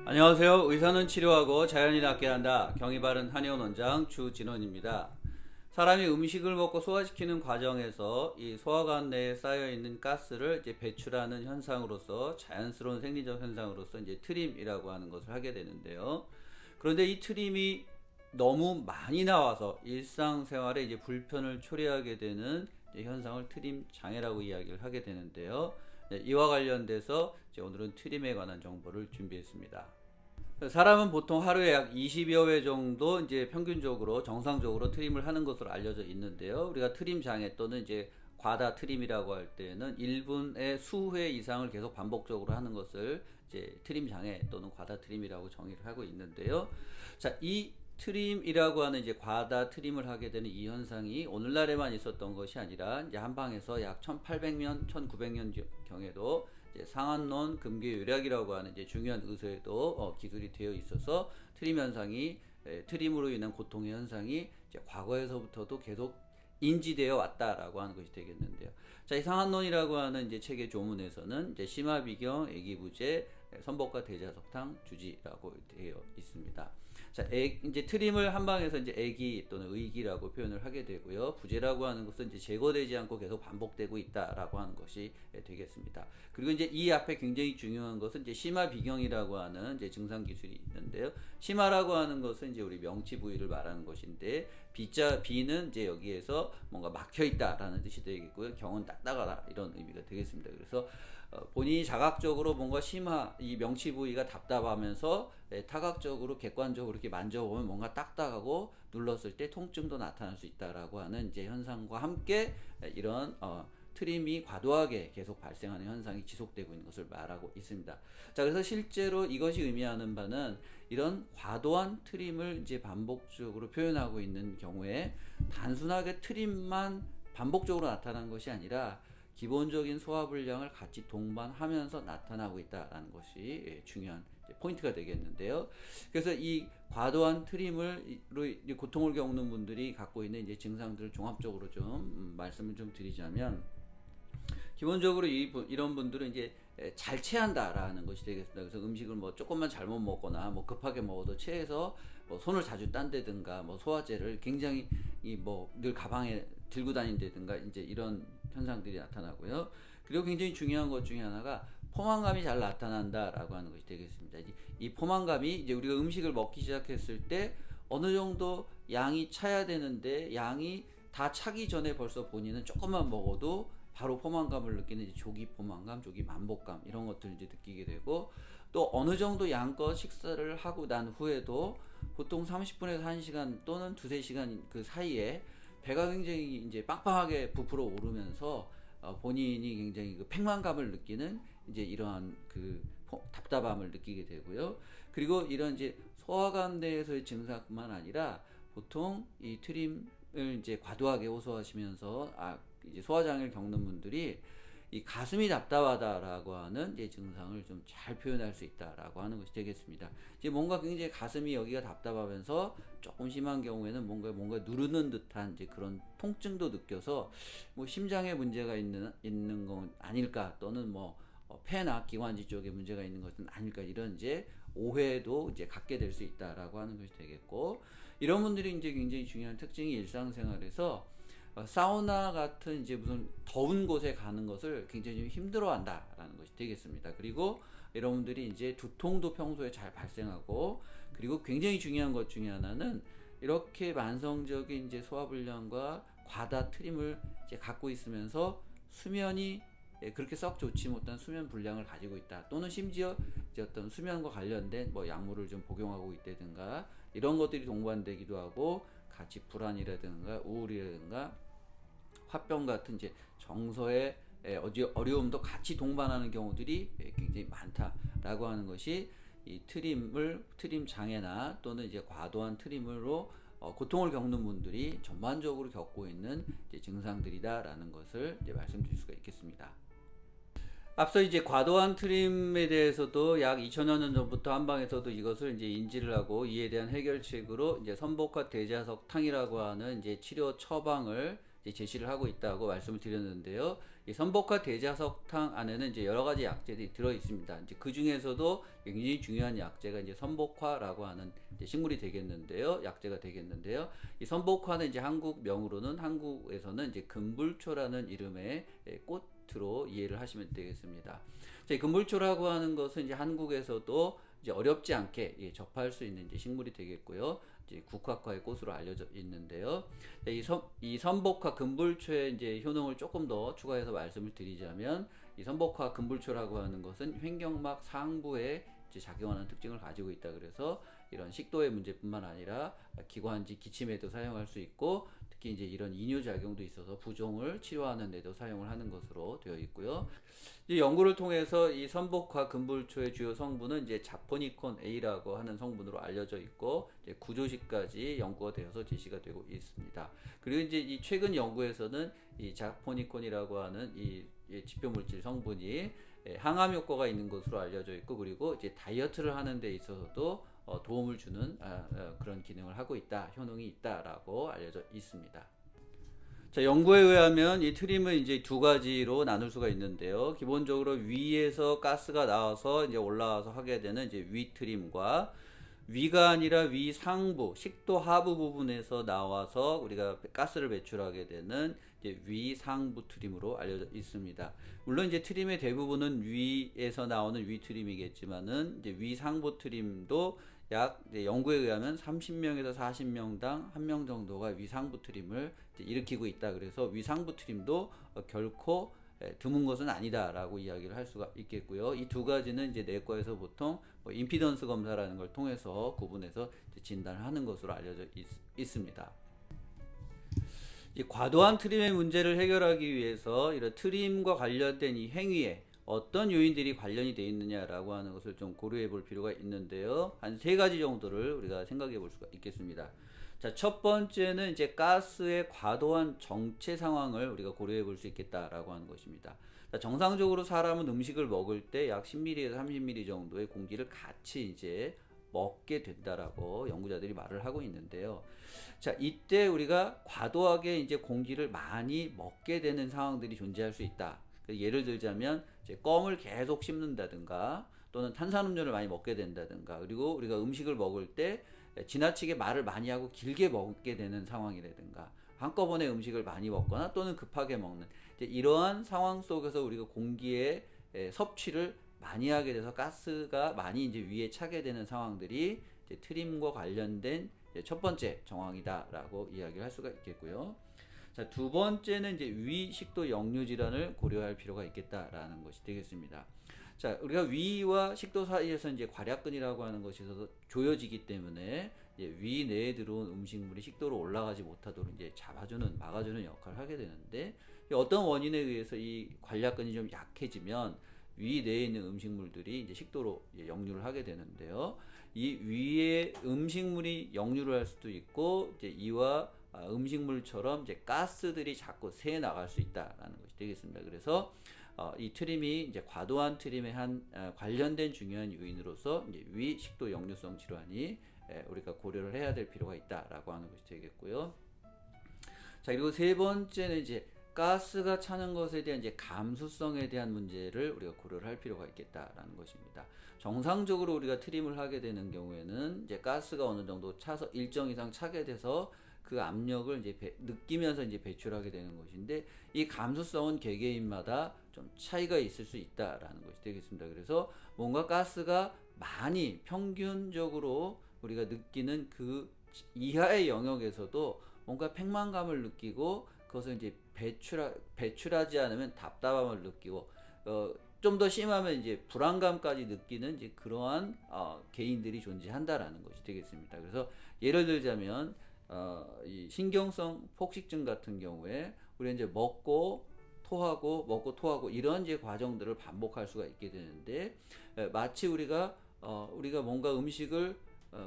안녕하세요. 의사는 치료하고 자연이 낫게 한다. 경의 바른 한의원 원장 주진원입니다. 사람이 음식을 먹고 소화시키는 과정에서 이 소화관 내에 쌓여 있는 가스를 이제 배출하는 현상으로서 자연스러운 생리적 현상으로서 이제 트림이라고 하는 것을 하게 되는데요. 그런데 이 트림이 너무 많이 나와서 일상생활에 이제 불편을 초래하게 되는 현상을 트림 장애라고 이야기를 하게 되는데요. 이와 관련돼서 오늘은 트림에 관한 정보를 준비했습니다. 사람은 보통 하루에 약 20여 회 정도 이제 평균적으로 정상적으로 트림을 하는 것으로 알려져 있는데요. 우리가 트림 장애 또는 이제 과다 트림이라고 할 때는 1분에 수회 이상을 계속 반복적으로 하는 것을 이제 트림 장애 또는 과다 트림이라고 정의를 하고 있는데요. 자, 이 트림이라고 하는 이제 과다 트림을 하게 되는 이 현상이 오늘날에만 있었던 것이 아니라 이제 한방에서 약 1800년, 1900년 경에도 상한론 금괴요략이라고 하는 이제 중요한 의소에도 기술이 되어 있어서 트림 현상이 트림으로 인한 고통의 현상이 이제 과거에서부터도 계속 인지되어 왔다라고 하는 것이 되겠는데요. 자, 이 상한론이라고 하는 이제 책의 조문에서는 이제 심화비경, 애기부제, 선복과 대자석탕, 주지라고 되어 있습니다. 자, 이제 트림을 한방에서 이제 애기 또는 의기라고 표현을 하게 되고요. 부재라고 하는 것은 이제 제거되지 않고 계속 반복되고 있다라고 하는 것이 되겠습니다. 그리고 이제 이 앞에 굉장히 중요한 것은 이제 심화 비경이라고 하는 이제 증상 기술이 있는데요. 심화라고 하는 것은 이제 우리 명치 부위를 말하는 것인데 비는 이제 여기에서 뭔가 막혀 있다라는 뜻이 되겠고요. 경은 딱딱하다 이런 의미가 되겠습니다. 그래서 본인이 자각적으로 뭔가 심화 이 명치 부위가 답답하면서 타각적으로 객관적으로 이렇게 만져보면 뭔가 딱딱하고 눌렀을 때 통증도 나타날 수 있다라고 하는 이제 현상과 함께 이런 트림이 과도하게 계속 발생하는 현상이 지속되고 있는 것을 말하고 있습니다. 자, 그래서 실제로 이것이 의미하는 바는 이런 과도한 트림을 이제 반복적으로 표현하고 있는 경우에 단순하게 트림만 반복적으로 나타난 것이 아니라 기본적인 소화불량을 같이 동반하면서 나타나고 있다는 것이 중요한 포인트가 되겠는데요. 그래서 이 과도한 트림으로 고통을 겪는 분들이 갖고 있는 이제 증상들을 종합적으로 좀 말씀을 좀 드리자면, 기본적으로 이런 분들은 이제 잘 체한다라는 것이 되겠습니다. 그래서 음식을 뭐 조금만 잘못 먹거나 뭐 급하게 먹어도 체해서 뭐 손을 자주 딴다든가 뭐 소화제를 굉장히 뭐 늘 가방에 들고 다닌다든가 이제 이런 현상들이 나타나고요. 그리고 굉장히 중요한 것 중에 하나가 포만감이 잘 나타난다라고 하는 것이 되겠습니다. 이 포만감이 이제 우리가 음식을 먹기 시작했을 때 어느 정도 양이 차야 되는데 양이 다 차기 전에 벌써 본인은 조금만 먹어도 바로 포만감을 느끼는 이제 조기 포만감, 조기 만복감 이런 것들을 이제 느끼게 되고, 또 어느 정도 양껏 식사를 하고 난 후에도 보통 30분에서 1시간 또는 2~3시간 그 사이에 배가 굉장히 이제 빵빵하게 부풀어 오르면서 본인이 굉장히 그 팽만감을 느끼는 이제 이러한 그 답답함을 느끼게 되고요. 그리고 이런 이제 소화관 내에서의 증상뿐만 아니라 보통 이 트림을 이제 과도하게 호소하시면서 이제 소화장애를 겪는 분들이 이 가슴이 답답하다라고 하는 이제 증상을 좀 잘 표현할 수 있다라고 하는 것이 되겠습니다. 이제 뭔가 굉장히 가슴이 여기가 답답하면서 조금 심한 경우에는 뭔가 누르는 듯한 이제 그런 통증도 느껴서 뭐 심장에 문제가 있는 건 아닐까, 또는 뭐 폐나 기관지 쪽에 문제가 있는 것은 아닐까, 이런 이제 오해도 이제 갖게 될 수 있다라고 하는 것이 되겠고, 이런 분들이 이제 굉장히 중요한 특징이 일상생활에서 사우나 같은 이제 무슨 더운 곳에 가는 것을 굉장히 좀 힘들어 한다라는 것이 되겠습니다. 그리고 여러분들이 이제 두통도 평소에 잘 발생하고, 그리고 굉장히 중요한 것 중에 하나는 이렇게 만성적인 이제 소화불량과 과다 트림을 이제 갖고 있으면서 수면이 그렇게 썩 좋지 못한 수면 불량을 가지고 있다, 또는 심지어 이제 어떤 수면과 관련된 뭐 약물을 좀 복용하고 있다든가 이런 것들이 동반되기도 하고, 같이 불안이라든가 우울이라든가 화병 같은 이제 정서의 어려움도 같이 동반하는 경우들이 굉장히 많다라고 하는 것이 이 트림 장애나 또는 이제 과도한 트림으로 고통을 겪는 분들이 전반적으로 겪고 있는 이제 증상들이다라는 것을 이제 말씀드릴 수가 있겠습니다. 앞서 이제 과도한 트림에 대해서도 약 2000여 년 전부터 한방에서도 이것을 이제 인지를 하고 이에 대한 해결책으로 이제 선복화 대자석탕이라고 하는 이제 치료 처방을 이제 제시를 하고 있다고 말씀을 드렸는데요. 이 선복화 대자석탕 안에는 이제 여러 가지 약재들이 들어 있습니다. 이제 그 중에서도 굉장히 중요한 약재가 이제 선복화라고 하는 이제 식물이 되겠는데요. 약재가 되겠는데요. 이 선복화는 이제 한국명으로는 한국에서는 이제 금불초라는 이름의 꽃으로 이해를 하시면 되겠습니다. 자, 이 금불초라고 하는 것은 이제 한국에서도 이제 어렵지 않게 접할 수 있는 이제 식물이 되겠고요. 이제 국화과의 꽃으로 알려져 있는데요. 이 선복화 금불초의 이제 효능을 조금 더 추가해서 말씀을 드리자면, 이 선복화 금불초라고 하는 것은 횡격막 상부에 이제 작용하는 특징을 가지고 있다. 그래서 이런 식도의 문제뿐만 아니라 기관지 기침에도 사용할 수 있고, 특히 이제 이런 이뇨작용도 있어서 부종을 치료하는 데도 사용을 하는 것으로 되어 있고요. 이 연구를 통해서 이 선복화 금불초의 주요 성분은 이제 자포니콘 A라고 하는 성분으로 알려져 있고, 이제 구조식까지 연구가 되어서 제시가 되고 있습니다. 그리고 이제 이 최근 연구에서는 이 자포니콘이라고 하는 이 지표 물질 성분이 항암 효과가 있는 것으로 알려져 있고, 그리고 이제 다이어트를 하는 데 있어서도 도움을 주는 그런 기능을 하고 있다, 효능이 있다라고 알려져 있습니다. 자, 연구에 의하면 이 트림은 이제 두 가지로 나눌 수가 있는데요. 기본적으로 위에서 가스가 나와서 이제 올라와서 하게 되는 이제 위 트림과, 위가 아니라 위 상부, 식도 하부 부분에서 나와서 우리가 가스를 배출하게 되는 이제 위 상부 트림으로 알려져 있습니다. 물론 이제 트림의 대부분은 위에서 나오는 위 트림이겠지만은, 이제 위 상부 트림도 약 연구에 의하면 30명에서 40명당 1명 정도가 위상부 트림을 일으키고 있다. 그래서 위상부 트림도 결코 드문 것은 아니다라고 이야기를 할 수가 있겠고요. 이 두 가지는 이제 내과에서 보통 임피던스 검사라는 걸 통해서 구분해서 진단을 하는 것으로 알려져 있습니다. 이 과도한 트림의 문제를 해결하기 위해서 이런 트림과 관련된 이 행위에 어떤 요인들이 관련이 되어 있느냐라고 하는 것을 좀 고려해 볼 필요가 있는데요. 한 세 가지 정도를 우리가 생각해 볼 수가 있겠습니다. 자, 첫 번째는 이제 가스의 과도한 정체 상황을 우리가 고려해 볼 수 있겠다라고 하는 것입니다. 자, 정상적으로 사람은 음식을 먹을 때 약 10ml에서 30ml 정도의 공기를 같이 이제 먹게 된다라고 연구자들이 말을 하고 있는데요. 자, 이때 우리가 과도하게 이제 공기를 많이 먹게 되는 상황들이 존재할 수 있다. 예를 들자면 이제 껌을 계속 씹는다든가, 또는 탄산음료를 많이 먹게 된다든가, 그리고 우리가 음식을 먹을 때 지나치게 말을 많이 하고 길게 먹게 되는 상황이라든가, 한꺼번에 음식을 많이 먹거나 또는 급하게 먹는 이제 이러한 상황 속에서 우리가 공기의 섭취를 많이 하게 돼서 가스가 많이 이제 위에 차게 되는 상황들이 이제 트림과 관련된 첫 번째 정황이다라고 이야기를 할 수가 있겠고요. 자, 두 번째는 이제 위 식도 역류 질환을 고려할 필요가 있겠다라는 것이 되겠습니다. 자, 우리가 위와 식도 사이에서 이제 괄약근이라고 하는 것이 있어서 조여지기 때문에 이제 위 내에 들어온 음식물이 식도로 올라가지 못하도록 이제 잡아주는, 막아주는 역할을 하게 되는데, 어떤 원인에 의해서 이 관략근이 좀 약해지면 위 내에 있는 음식물들이 이제 식도로 역류를 하게 되는데요. 이 위에 음식물이 역류를 할 수도 있고, 이제 이와 음식물처럼 이제 가스들이 자꾸 새 나갈 수 있다라는 것이 되겠습니다. 그래서 이 트림이 이제 과도한 트림에 관련된 중요한 요인으로서 이제 위 식도 역류성 질환이 우리가 고려를 해야 될 필요가 있다라고 하는 것이 되겠고요. 자, 그리고 세 번째는 이제 가스가 차는 것에 대한 이제 감수성에 대한 문제를 우리가 고려를 할 필요가 있겠다라는 것입니다. 정상적으로 우리가 트림을 하게 되는 경우에는 이제 가스가 어느 정도 차서 일정 이상 차게 돼서 그 압력을 이제 느끼면서 이제 배출하게 되는 것인데, 이 감수성은 개개인마다 좀 차이가 있을 수 있다라는 것이 되겠습니다. 그래서 뭔가 가스가 많이 평균적으로 우리가 느끼는 그 이하의 영역에서도 뭔가 팽만감을 느끼고, 그것을 이제 배출하지 않으면 답답함을 느끼고, 좀 더 심하면 이제 불안감까지 느끼는 이제 그러한 개인들이 존재한다라는 것이 되겠습니다. 그래서 예를 들자면 이 신경성 폭식증 같은 경우에 우리 이제 먹고 토하고 이런 이제 과정들을 반복할 수가 있게 되는데, 마치 우리가 뭔가 음식을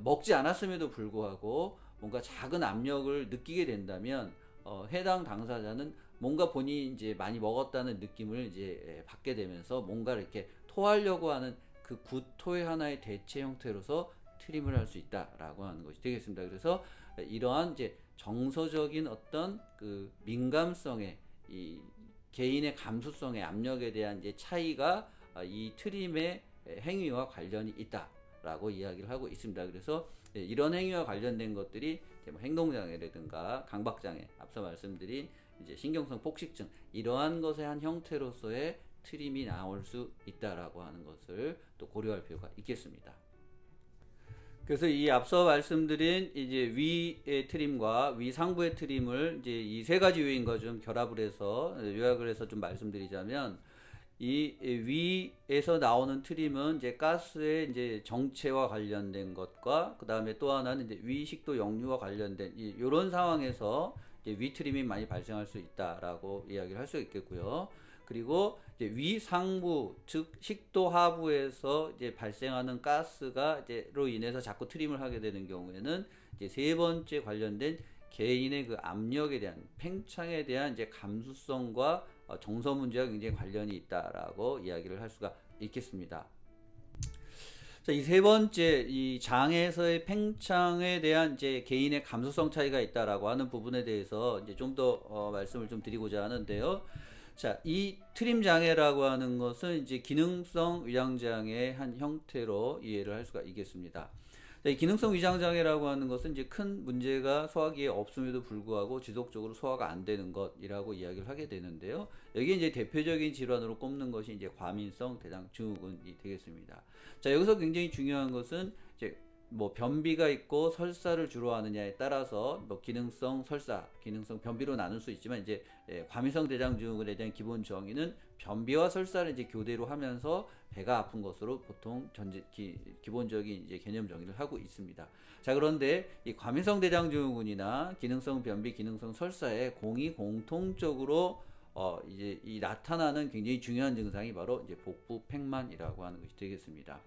먹지 않았음에도 불구하고 뭔가 작은 압력을 느끼게 된다면, 해당 당사자는 뭔가 본인이 이제 많이 먹었다는 느낌을 이제 받게 되면서 뭔가 이렇게 토하려고 하는 그 구토의 하나의 대체 형태로서 트림을 할 수 있다라고 하는 것이 되겠습니다. 그래서 이러한 이제 정서적인 어떤 그 민감성의 이 개인의 감수성의 압력에 대한 이제 차이가 이 트림의 행위와 관련이 있다라고 이야기를 하고 있습니다. 그래서 이런 행위와 관련된 것들이 뭐 행동장애라든가 강박장애, 앞서 말씀드린 이제 신경성 폭식증 이러한 것의 한 형태로서의 트림이 나올 수 있다라고 하는 것을 또 고려할 필요가 있겠습니다. 그래서 이 앞서 말씀드린 이제 위의 트림과 위 상부의 트림을 이제 이 세 가지 요인과 좀 결합을 해서 요약을 해서 좀 말씀드리자면 이 위에서 나오는 트림은 이제 가스의 이제 정체와 관련된 것과 그 다음에 또 하나는 이제 위 식도 역류와 관련된 이런 상황에서 이제 위 트림이 많이 발생할 수 있다라고 이야기를 할 수 있겠고요. 그리고 이제 위 상부 즉 식도 하부에서 이제 발생하는 가스가 이제로 인해서 자꾸 트림을 하게 되는 경우에는 이제 세 번째 관련된 개인의 그 압력에 대한 팽창에 대한 이제 감수성과 정서 문제와 굉장히 관련이 있다라고 이야기를 할 수가 있겠습니다. 자, 이 세 번째 이 장에서의 팽창에 대한 이제 개인의 감수성 차이가 있다라고 하는 부분에 대해서 이제 좀 더 말씀을 좀 드리고자 하는데요. 자, 이 트림 장애라고 하는 것은 이제 기능성 위장 장애의 한 형태로 이해를 할 수가 있겠습니다. 자, 이 기능성 위장 장애라고 하는 것은 이제 큰 문제가 소화기에 없음에도 불구하고 지속적으로 소화가 안 되는 것이라고 이야기를 하게 되는데요. 여기 이제 대표적인 질환으로 꼽는 것이 이제 과민성 대장 증후군이 되겠습니다. 자, 여기서 굉장히 중요한 것은 이제 뭐 변비가 있고 설사를 주로 하느냐에 따라서 뭐 기능성 설사, 기능성 변비로 나눌 수 있지만 이제 과민성 대장 증후군에 대한 기본 정의는 변비와 설사를 이제 교대로 하면서 배가 아픈 것으로 보통 기본적인 이제 개념 정의를 하고 있습니다. 자, 그런데 이 과민성 대장 증후군이나 기능성 변비, 기능성 설사에 공통적으로 이제 이 나타나는 굉장히 중요한 증상이 바로 이제 복부 팽만이라고 하는 것이 되겠습니다.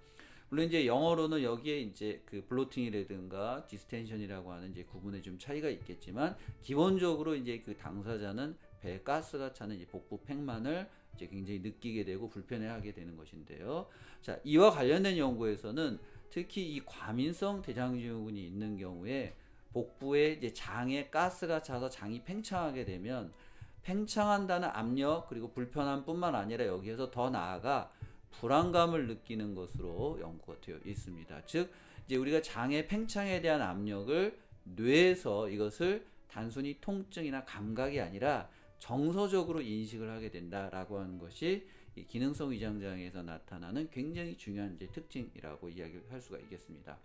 물론 이제 영어로는 여기에 이제 그 블로팅이라든가 디스텐션이라고 하는 이제 구분에 좀 차이가 있겠지만 기본적으로 이제 그 당사자는 배에 가스가 차는 이제 복부 팽만을 이제 굉장히 느끼게 되고 불편해하게 되는 것인데요. 자, 이와 관련된 연구에서는 특히 이 과민성 대장증후군이 있는 경우에 복부에 이제 장에 가스가 차서 장이 팽창하게 되면 팽창한다는 압력 그리고 불편함뿐만 아니라 여기에서 더 나아가 불안감을 느끼는 것으로 연구가 되어 있습니다. 즉 이제 우리가 장의 팽창에 대한 압력을 뇌에서 이것을 단순히 통증이나 감각이 아니라 정서적으로 인식을 하게 된다라고 하는 것이 이 기능성 위장 장애에서 나타나는 굉장히 중요한 이제 특징이라고 이야기를 할 수가 있겠습니다.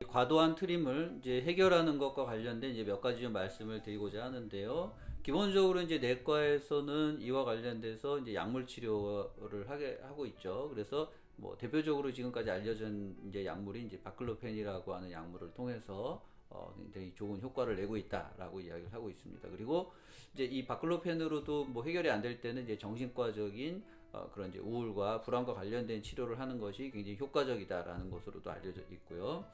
과도한 트림을 이제 해결하는 것과 관련된 이제 몇 가지 좀 말씀을 드리고자 하는데요. 기본적으로 이제 내과에서는 이와 관련돼서 이제 약물 치료를 하고 있죠. 그래서 뭐 대표적으로 지금까지 알려진 이제 약물이 이제 바클로펜이라고 하는 약물을 통해서 굉장히 좋은 효과를 내고 있다라고 이야기를 하고 있습니다. 그리고 이제 이 바클로펜으로도 뭐 해결이 안 될 때는 이제 정신과적인 그런 이제 우울과 불안과 관련된 치료를 하는 것이 굉장히 효과적이다라는 것으로도 알려져 있고요.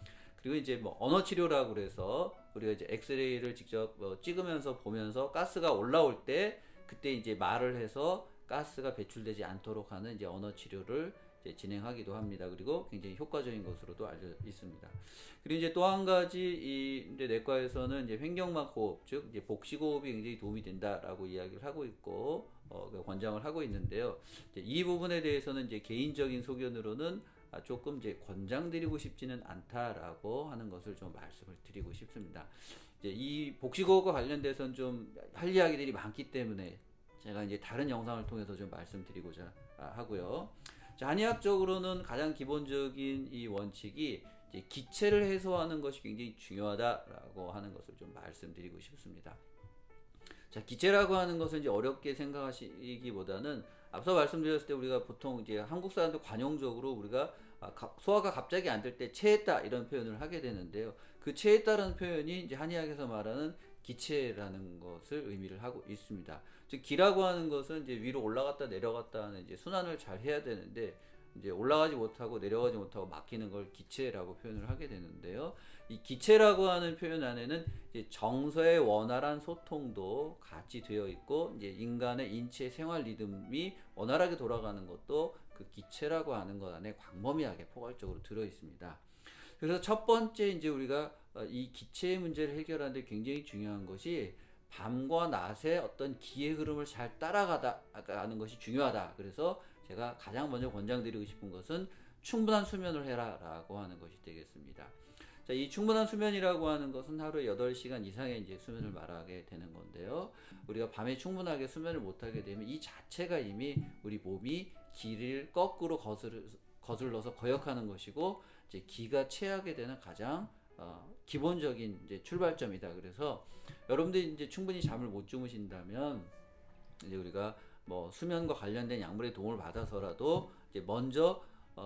그리고 이제 뭐 언어 치료라고 그래서 우리가 이제 엑스레이를 직접 찍으면서 보면서 가스가 올라올 때 그때 이제 말을 해서 가스가 배출되지 않도록 하는 이제 언어 치료를 이제 진행하기도 합니다. 그리고 굉장히 효과적인 것으로도 알려져 있습니다. 그리고 이제 또 한 가지 이 이제 내과에서는 이제 횡격막 호흡, 즉 이제 복식호흡이 굉장히 도움이 된다라고 이야기를 하고 있고 권장을 하고 있는데요. 이제 이 부분에 대해서는 이제 개인적인 소견으로는 조금 이제 권장드리고 싶지는 않다라고 하는 것을 좀 말씀을 드리고 싶습니다. 이제 이 복식호흡과 관련돼서는 좀 할 이야기들이 많기 때문에 제가 이제 다른 영상을 통해서 좀 말씀드리고자 하고요. 자, 한의학적으로는 가장 기본적인 이 원칙이 이제 기체를 해소하는 것이 굉장히 중요하다라고 하는 것을 좀 말씀드리고 싶습니다. 자, 기체라고 하는 것을 이제 어렵게 생각하시기보다는 앞서 말씀드렸을 때 우리가 보통 이제 한국 사람들 관용적으로 우리가 소화가 갑자기 안 될 때 체했다 이런 표현을 하게 되는데요. 그 체했다라는 표현이 이제 한의학에서 말하는 기체라는 것을 의미를 하고 있습니다. 즉 기라고 하는 것은 이제 위로 올라갔다 내려갔다 하는 이제 순환을 잘 해야 되는데 이제 올라가지 못하고 내려가지 못하고 막히는 걸 기체라고 표현을 하게 되는데요. 이 기체라고 하는 표현 안에는 이제 정서의 원활한 소통도 같이 되어 있고, 이제 인간의 인체 생활 리듬이 원활하게 돌아가는 것도 그 기체라고 하는 것 안에 광범위하게 포괄적으로 들어 있습니다. 그래서 첫 번째 이제 우리가 이 기체의 문제를 해결하는데 굉장히 중요한 것이 밤과 낮의 어떤 기의 흐름을 잘 따라가는 것이 중요하다. 그래서 제가 가장 먼저 권장드리고 싶은 것은 충분한 수면을 해라라고 하는 것이 되겠습니다. 자, 이 충분한 수면이라고 하는 것은 하루에 8시간 이상의 이제 수면을 말하게 되는 건데요. 우리가 밤에 충분하게 수면을 못하게 되면 이 자체가 이미 우리 몸이 기를 거꾸로 거슬러서 거역하는 것이고, 이제 기가 체하게 되는 가장 기본적인 이제 출발점이다. 그래서 여러분들이 이제 충분히 잠을 못 주무신다면 이제 우리가 뭐 수면과 관련된 약물의 도움을 받아서라도 이제 먼저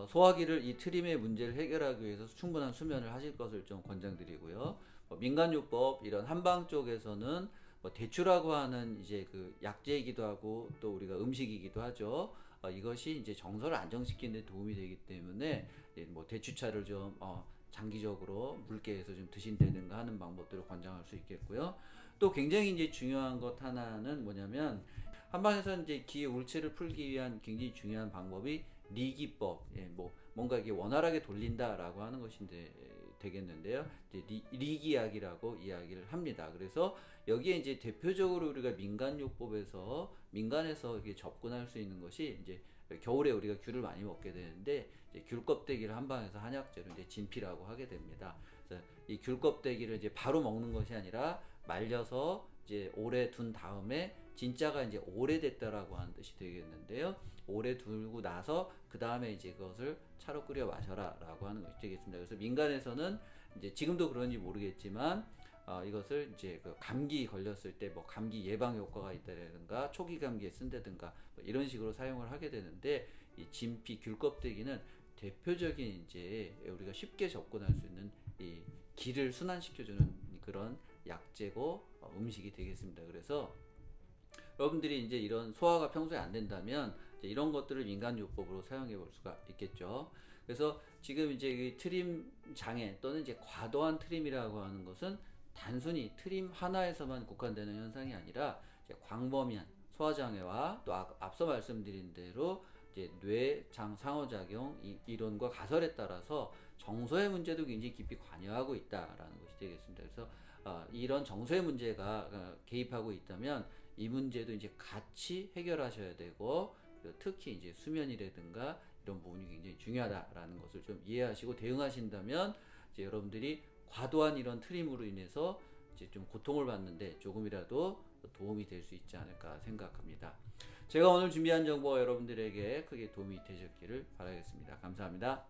소화기를 이 트림의 문제를 해결하기 위해서 충분한 수면을 하실 것을 좀 권장드리고요. 민간요법 이런 한방 쪽에서는 대추라고 하는 이제 그 약재이기도 하고 또 우리가 음식이기도 하죠. 이것이 이제 정서를 안정시키는 데 도움이 되기 때문에 뭐 대추차를 좀 장기적으로 물개에서 좀 드신다든가 하는 방법들을 권장할 수 있겠고요. 또 굉장히 이제 중요한 것 하나는 뭐냐면 한방에서 이제 기의 울체를 풀기 위한 굉장히 중요한 방법이 리기법, 뭐 뭔가 이게 원활하게 돌린다라고 하는 것인데 되겠는데요. 이제 리기약이라고 이야기를 합니다. 그래서 여기에 이제 대표적으로 우리가 민간요법에서 민간에서 이게 접근할 수 있는 것이 이제 겨울에 우리가 귤을 많이 먹게 되는데 이제 귤 껍데기를 한방에서 한약재로 이제 진피라고 하게 됩니다. 그래서 이 귤 껍데기를 이제 바로 먹는 것이 아니라 말려서 이제 오래 둔 다음에 진짜가 이제 오래됐다라고 하는 뜻이 되겠는데요. 오래 두고 나서 그 다음에 이제 그것을 차로 끓여 마셔라라고 하는 것이 되겠습니다. 그래서 민간에서는 이제 지금도 그런지 모르겠지만 이것을 이제 그 감기 걸렸을 때 뭐 감기 예방 효과가 있다든가 초기 감기에 쓴다든가 뭐 이런 식으로 사용을 하게 되는데, 이 진피 귤 껍데기는 대표적인 이제 우리가 쉽게 접근할 수 있는 이 기를 순환시켜주는 그런 약재고 음식이 되겠습니다. 그래서 여러분들이 이제 이런 소화가 평소에 안 된다면 이제 이런 것들을 민간요법으로 사용해 볼 수가 있겠죠. 그래서 지금 이제 이 트림 장애 또는 이제 과도한 트림이라고 하는 것은 단순히 트림 하나에서만 국한되는 현상이 아니라 이제 광범위한 소화장애와 또 앞서 말씀드린 대로 이제 뇌장 상호작용 이론과 가설에 따라서 정서의 문제도 굉장히 깊이 관여하고 있다라는 것이 되겠습니다. 그래서 이런 정서의 문제가 개입하고 있다면 이 문제도 이제 같이 해결하셔야 되고, 특히 이제 수면이라든가 이런 부분이 굉장히 중요하다라는 것을 좀 이해하시고 대응하신다면 이제 여러분들이 과도한 이런 트림으로 인해서 이제 좀 고통을 받는데 조금이라도 도움이 될 수 있지 않을까 생각합니다. 제가 오늘 준비한 정보 여러분들에게 크게 도움이 되셨기를 바라겠습니다. 감사합니다.